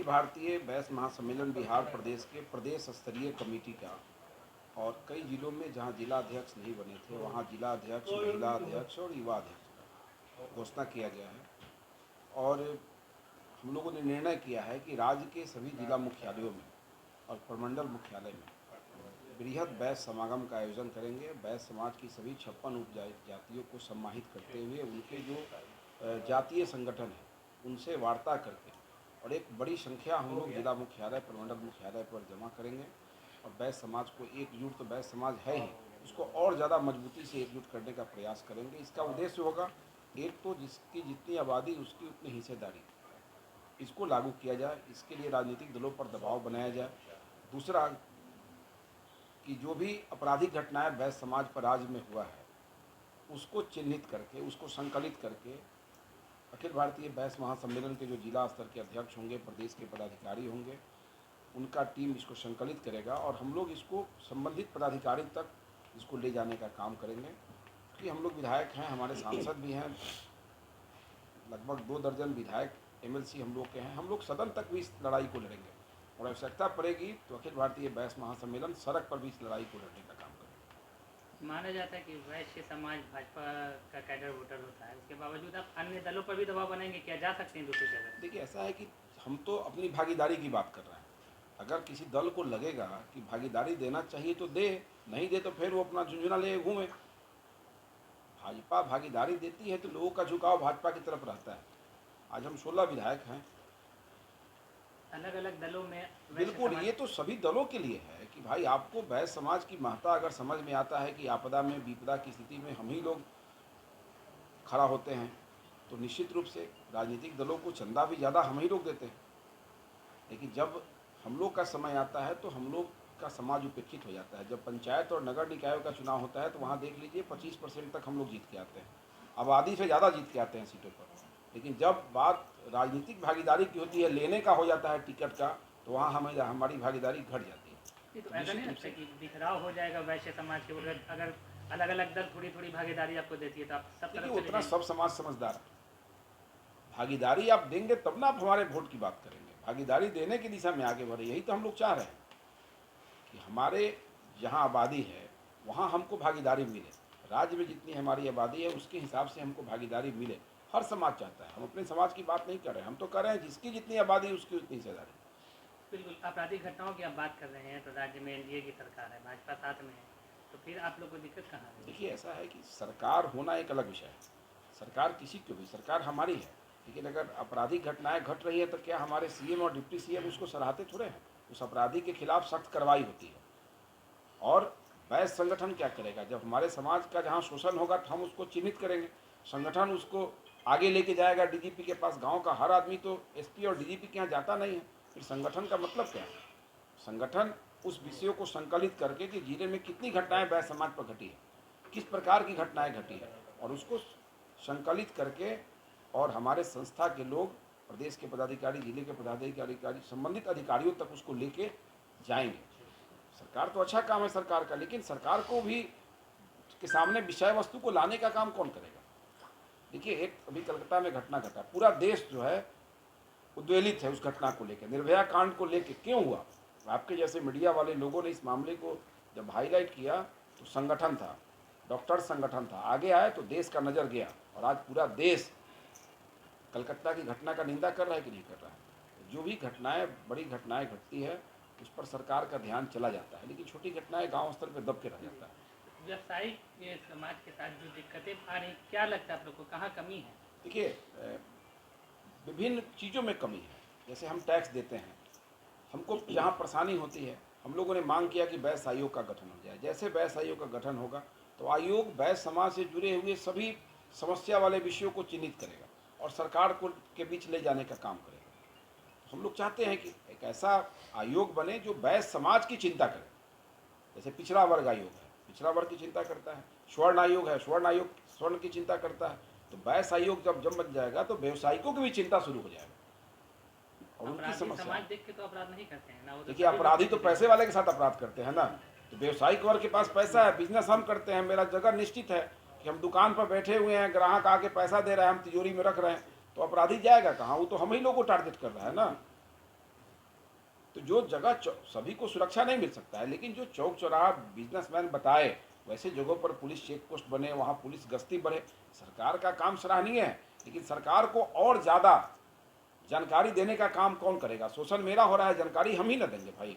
भारतीय बैस महासम्मेलन बिहार प्रदेश के प्रदेश स्तरीय कमेटी का और कई जिलों में जहां जिला अध्यक्ष नहीं बने थे वहां जिला अध्यक्ष, महिला अध्यक्ष और युवा अध्यक्ष का घोषणा किया गया है। और हम लोगों ने निर्णय किया है कि राज्य के सभी जिला मुख्यालयों में और प्रमंडल मुख्यालय में बृहद बैस समागम का आयोजन करेंगे। बैस समाज की सभी 56 उपजातियों को सम्मानित करते हुए उनके जो जातीय संगठन है उनसे वार्ता करके और एक बड़ी संख्या हम लोग जिला मुख्यालय, प्रमंडल मुख्यालय पर जमा करेंगे और बैस समाज को एकजुट, तो बैस समाज है ही, उसको और ज़्यादा मजबूती से एकजुट करने का प्रयास करेंगे। इसका उद्देश्य होगा, एक तो जिसकी जितनी आबादी उसकी उतनी हिस्सेदारी, इसको लागू किया जाए, इसके लिए राजनीतिक दलों पर दबाव बनाया जाए। दूसरा कि जो भी आपराधिक घटनाएं बैस समाज पर राज्य में हुआ है उसको चिन्हित करके, उसको संकलित करके अखिल भारतीय बैस महासम्मेलन के जो जिला स्तर के अध्यक्ष होंगे, प्रदेश के पदाधिकारी होंगे, उनका टीम इसको संकलित करेगा और हम लोग इसको संबंधित पदाधिकारी तक इसको ले जाने का काम करेंगे। क्योंकि हम लोग विधायक हैं, हमारे सांसद भी हैं, लगभग 2 दर्जन विधायक एमएलसी हम लोग के हैं। हम लोग सदन तक भी इस लड़ाई को लड़ेंगे और आवश्यकता पड़ेगी तो अखिल भारतीय बैस महासम्मेलन सड़क पर भी इस लड़ाई को लड़ने का काम करेगा। माना जाता है कि वैश्य समाज भाजपा का कैडर वोटर होता है, उसके बावजूद आप अन्य दलों पर भी दबाव बनाएंगे, क्या जा सकते हैं दूसरी जगह? देखिए, ऐसा है कि हम तो अपनी भागीदारी की बात कर रहे हैं। अगर किसी दल को लगेगा कि भागीदारी देना चाहिए तो दे, नहीं दे तो फिर वो अपना झुंझुना ले घूमे। भाजपा भागीदारी देती है तो लोगों का झुकाव भाजपा की तरफ रहता है। आज हम 16 विधायक हैं, अलग अलग दलों में बिल्कुल ये तो सभी दलों के लिए है कि भाई आपको बैस समाज की महत्ता अगर समझ में आता है कि आपदा में, विपदा की स्थिति में हम ही लोग खड़ा होते हैं तो निश्चित रूप से राजनीतिक दलों को चंदा भी ज़्यादा हम ही लोग देते हैं। लेकिन जब हम लोग का समय आता है तो हम लोग का समाज उपेक्षित हो जाता है। जब पंचायत और नगर निकायों का चुनाव होता है तो वहाँ देख लीजिए 25% तक हम लोग जीत के आते हैं, आबादी से ज़्यादा जीत के आते हैं सीटों पर। लेकिन जब बात राजनीतिक भागीदारी की होती है, लेने का हो जाता है टिकट का, तो वहाँ हमारी भागीदारी घट जाती है। तो ऐसा नहीं लगता कि बिखराव हो जाएगा वैश्य समाज के वोट? अगर अलग अलग दल थोड़ी थोड़ी भागीदारी आपको देती है तो आप सब तरफ उतना सब समाज समझदार है। भागीदारी आप देंगे तब ना आप हमारे वोट की बात करेंगे। भागीदारी देने की दिशा में आगे बढ़े, यही तो हम लोग चाह रहे हैं कि हमारे जहाँ आबादी है वहाँ हमको भागीदारी मिले। राज्य में जितनी हमारी आबादी है उसके हिसाब से हमको भागीदारी मिले। हर समाज चाहता है, हम अपने समाज की बात नहीं कर रहे हैं, हम तो कर रहे हैं जिसकी जितनी आबादी उसकी उतनी हिस्सेदारी। बिल्कुल, आपराधिक घटनाओं की आप बात कर रहे हैं तो राज्य में एनडीए की सरकार है, भाजपा साथ में है, तो फिर आप लोग को दिक्कत कहाँ है? देखिए, ऐसा है कि सरकार होना एक अलग विषय है, सरकार किसी की भी, सरकार हमारी है। लेकिन अगर आपराधिक घटनाएं घट रही है तो क्या हमारे सीएम और डिप्टी सीएम उसको सराहते थोड़े हैं? उस अपराधी के खिलाफ सख्त कार्रवाई होती है। और बैस संगठन क्या करेगा? जब हमारे समाज का जहाँ शोषण होगा तो हम उसको चिन्हित करेंगे, संगठन उसको आगे लेके जाएगा डीजीपी के पास। गांव का हर आदमी तो एसपी और डीजीपी के यहाँ जाता नहीं है, फिर संगठन का मतलब क्या है? संगठन उस विषयों को संकलित करके कि जिले में कितनी घटनाएं बैस समाज पर घटी है, किस प्रकार की घटनाएं घटी है, और उसको संकलित करके और हमारे संस्था के लोग, प्रदेश के पदाधिकारी, जिले के पदाधिकारी, संबंधित अधिकारियों तक उसको लेके जाएंगे। सरकार तो अच्छा काम है सरकार का, लेकिन सरकार को भी के सामने विषय वस्तु को लाने का काम कौन करेगा? देखिए, एक अभी कलकत्ता में घटना घटा, पूरा देश जो है उद्वेलित है उस घटना को लेकर, निर्भया कांड को लेकर। क्यों हुआ? आपके जैसे मीडिया वाले लोगों ने इस मामले को जब हाईलाइट किया तो संगठन था, डॉक्टर संगठन था, आगे आए तो देश का नज़र गया और आज पूरा देश कलकत्ता की घटना का निंदा कर रहा है कि नहीं कर रहा है। जो भी घटनाएं, बड़ी घटनाएं घटती है उस पर सरकार का ध्यान चला जाता है, लेकिन छोटी घटनाएं गांव स्तर पर दब के रह जाता है। व्यवसायिक समाज के साथ जो दिक्कतें आ रही, क्या लगता है आप लोग को, कहाँ कमी है? देखिए, विभिन्न चीज़ों में कमी है। जैसे हम टैक्स देते हैं, हमको जहाँ परेशानी होती है, हम लोगों ने मांग किया कि बैस आयोग का गठन हो जाए। जैसे बैस आयोग का गठन होगा तो आयोग बैस समाज से जुड़े हुए सभी समस्या वाले विषयों को चिन्हित करेगा और सरकार को के बीच ले जाने का काम करेगा। हम लोग चाहते हैं कि एक ऐसा आयोग बने जो बैस समाज की चिंता करे। जैसे पिछड़ा वर्ग आयोग है, पिछड़ा वर्ग की चिंता करता है, स्वर्ण आयोग है, स्वर्ण आयोग स्वर्ण की चिंता करता है। तो बैस आयोग जब बन जाएगा तो व्यवसायिकों की भी चिंता शुरू हो जाएगा और उनकी समस्या। समाज देख के तो अपराध नहीं करते हैं ना। देखिए, अपराधी तो पैसे वाले के साथ अपराध करते हैं ना। तो व्यवसायिक वर्ग के पास पैसा है, बिजनेस हम करते हैं, मेरा जगह निश्चित है कि हम दुकान पर बैठे हुए हैं, ग्राहक आके पैसा दे रहा है, हम तिजोरी में रख रहे हैं, तो अपराधी जाएगा कहाँ? वो तो हम ही लोग को टारगेट कर रहा है ना। तो जो जगह सभी को सुरक्षा नहीं मिल सकता है, लेकिन जो चौक चौराहा बिजनेसमैन बताए वैसे जगहों पर पुलिस चेक पोस्ट बने, वहाँ पुलिस गश्ती बढ़े। सरकार का काम सराहनीय है, लेकिन सरकार को और ज़्यादा जानकारी देने का काम कौन करेगा? शोषण मेरा हो रहा है, जानकारी हम ही ना देंगे भाई।